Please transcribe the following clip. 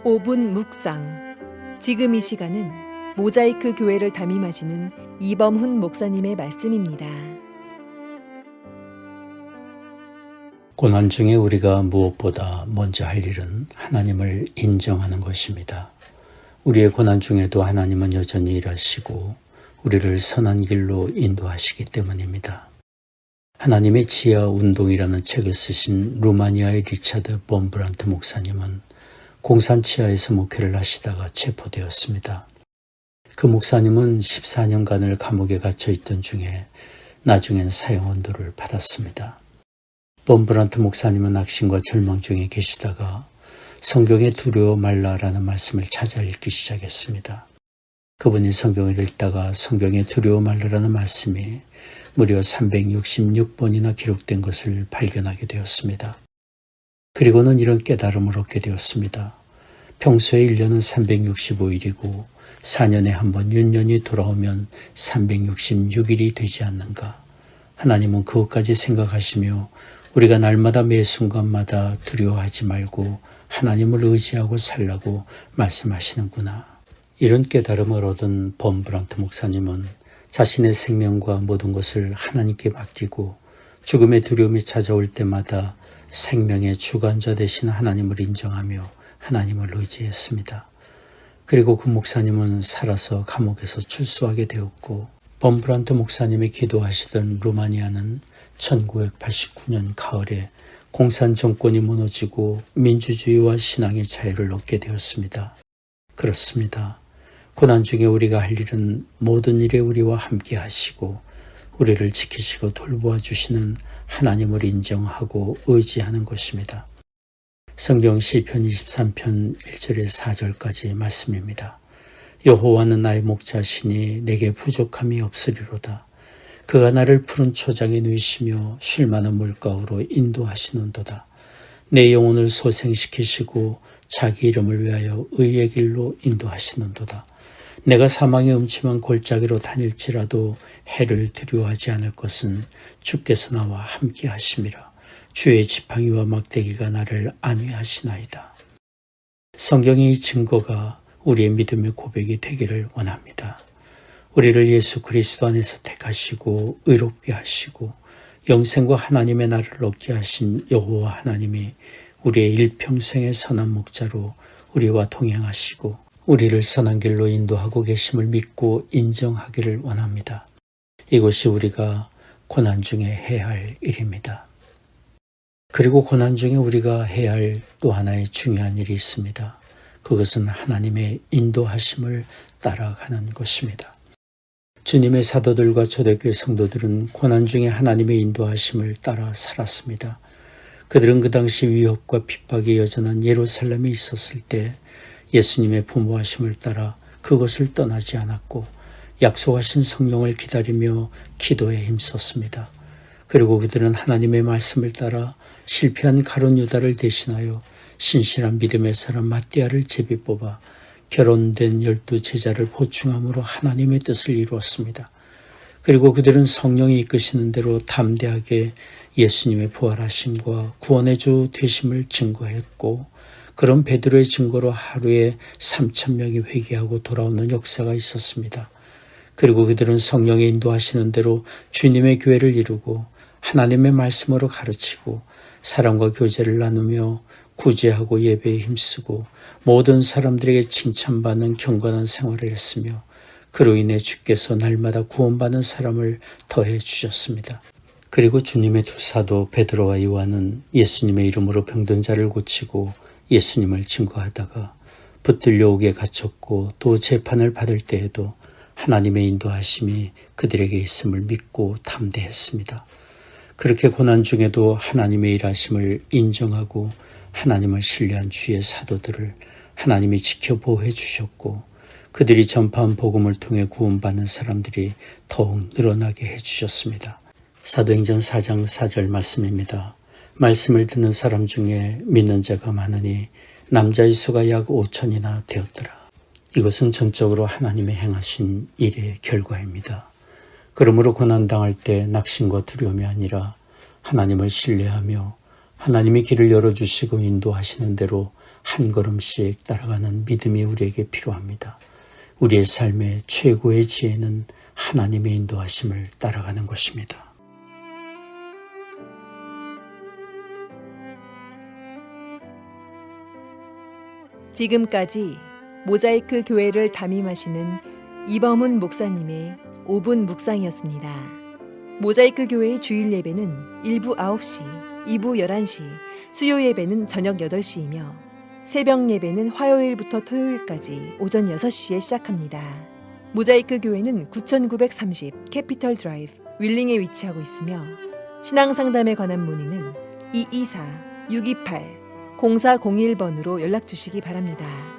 5분 묵상. 지금 이 시간은 모자이크 교회를 담임하시는 이범훈 목사님의 말씀입니다. 고난 중에 우리가 무엇보다 먼저 할 일은 하나님을 인정하는 것입니다. 우리의 고난 중에도 하나님은 여전히 일하시고 우리를 선한 길로 인도하시기 때문입니다. 하나님의 지하 운동이라는 책을 쓰신 루마니아의 리차드 범브란트 목사님은 공산 치하에서 목회를 하시다가 체포되었습니다. 그 목사님은 14년간을 감옥에 갇혀 있던 중에 나중엔 사형언도를 받았습니다. 범브란트 목사님은 낙심과 절망 중에 계시다가 성경에 두려워 말라라는 말씀을 찾아 읽기 시작했습니다. 그분이 성경을 읽다가 성경에 두려워 말라라는 말씀이 무려 366번이나 기록된 것을 발견하게 되었습니다. 그리고는 이런 깨달음을 얻게 되었습니다. 평소에 1년은 365일이고 4년에 한 번 윤년이 돌아오면 366일이 되지 않는가. 하나님은 그것까지 생각하시며 우리가 날마다 매 순간마다 두려워하지 말고 하나님을 의지하고 살라고 말씀하시는구나. 이런 깨달음을 얻은 범브란트 목사님은 자신의 생명과 모든 것을 하나님께 맡기고 죽음의 두려움이 찾아올 때마다 생명의 주관자 되신 하나님을 인정하며 하나님을 의지했습니다. 그리고 그 목사님은 살아서 감옥에서 출소하게 되었고 범브란트 목사님이 기도하시던 루마니아는 1989년 가을에 공산 정권이 무너지고 민주주의와 신앙의 자유를 얻게 되었습니다. 그렇습니다. 고난 중에 우리가 할 일은 모든 일에 우리와 함께 하시고 우리를 지키시고 돌보아 주시는 하나님을 인정하고 의지하는 것입니다. 성경 시편 23편 1절에서 4절까지 말씀입니다. 여호와는 나의 목자시니 내게 부족함이 없으리로다. 그가 나를 푸른 초장에 누이시며 쉴 만한 물가로 인도하시는도다. 내 영혼을 소생시키시고 자기 이름을 위하여 의의 길로 인도하시는도다. 내가 사망의 음침한 골짜기로 다닐지라도 해를 두려워하지 않을 것은 주께서 나와 함께 하심이라. 주의 지팡이와 막대기가 나를 안위하시나이다. 성경의 이 증거가 우리의 믿음의 고백이 되기를 원합니다. 우리를 예수 그리스도 안에서 택하시고 의롭게 하시고 영생과 하나님의 나라를 얻게 하신 여호와 하나님이 우리의 일평생의 선한 목자로 우리와 동행하시고 우리를 선한 길로 인도하고 계심을 믿고 인정하기를 원합니다. 이것이 우리가 고난 중에 해야 할 일입니다. 그리고 고난 중에 우리가 해야 할 또 하나의 중요한 일이 있습니다. 그것은 하나님의 인도하심을 따라가는 것입니다. 주님의 사도들과 초대교회 성도들은 고난 중에 하나님의 인도하심을 따라 살았습니다. 그들은 그 당시 위협과 핍박이 여전한 예루살렘에 있었을 때 예수님의 부모하심을 따라 그것을 떠나지 않았고 약속하신 성령을 기다리며 기도에 힘썼습니다. 그리고 그들은 하나님의 말씀을 따라 실패한 가룟 유다를 대신하여 신실한 믿음의 사람 마띠아를 제비 뽑아 결혼된 12 제자를 보충함으로 하나님의 뜻을 이루었습니다. 그리고 그들은 성령이 이끄시는 대로 담대하게 예수님의 부활하심과 구원의 주 되심을 증거했고 그런 베드로의 증거로 하루에 3,000명이 회개하고 돌아오는 역사가 있었습니다. 그리고 그들은 성령의 인도하시는 대로 주님의 교회를 이루고 하나님의 말씀으로 가르치고 사랑과 교제를 나누며 구제하고 예배에 힘쓰고 모든 사람들에게 칭찬받는 경건한 생활을 했으며 그로 인해 주께서 날마다 구원받는 사람을 더해 주셨습니다. 그리고 주님의 두 사도 베드로와 요한은 예수님의 이름으로 병든 자를 고치고 예수님을 증거하다가 붙들려 옥에 갇혔고 또 재판을 받을 때에도 하나님의 인도하심이 그들에게 있음을 믿고 담대했습니다. 그렇게 고난 중에도 하나님의 일하심을 인정하고 하나님을 신뢰한 주의 사도들을 하나님이 지켜 보호해 주셨고 그들이 전파한 복음을 통해 구원받는 사람들이 더욱 늘어나게 해주셨습니다. 사도행전 4장 4절 말씀입니다. 말씀을 듣는 사람 중에 믿는 자가 많으니 남자의 수가 약 5,000이나 되었더라. 이것은 전적으로 하나님의 행하신 일의 결과입니다. 그러므로 고난당할 때 낙심과 두려움이 아니라 하나님을 신뢰하며 하나님이 길을 열어주시고 인도하시는 대로 한 걸음씩 따라가는 믿음이 우리에게 필요합니다. 우리의 삶의 최고의 지혜는 하나님의 인도하심을 따라가는 것입니다. 지금까지 모자이크 교회를 담임하시는 이범훈 목사님의 5분 묵상이었습니다. 모자이크 교회의 주일 예배는 1부 9시, 2부 11시, 수요 예배는 저녁 8시이며 새벽 예배는 화요일부터 토요일까지 오전 6시에 시작합니다. 모자이크 교회는 9930 캐피털 드라이브 윌링에 위치하고 있으며 신앙 상담에 관한 문의는 224-628-0401번으로 연락 주시기 바랍니다.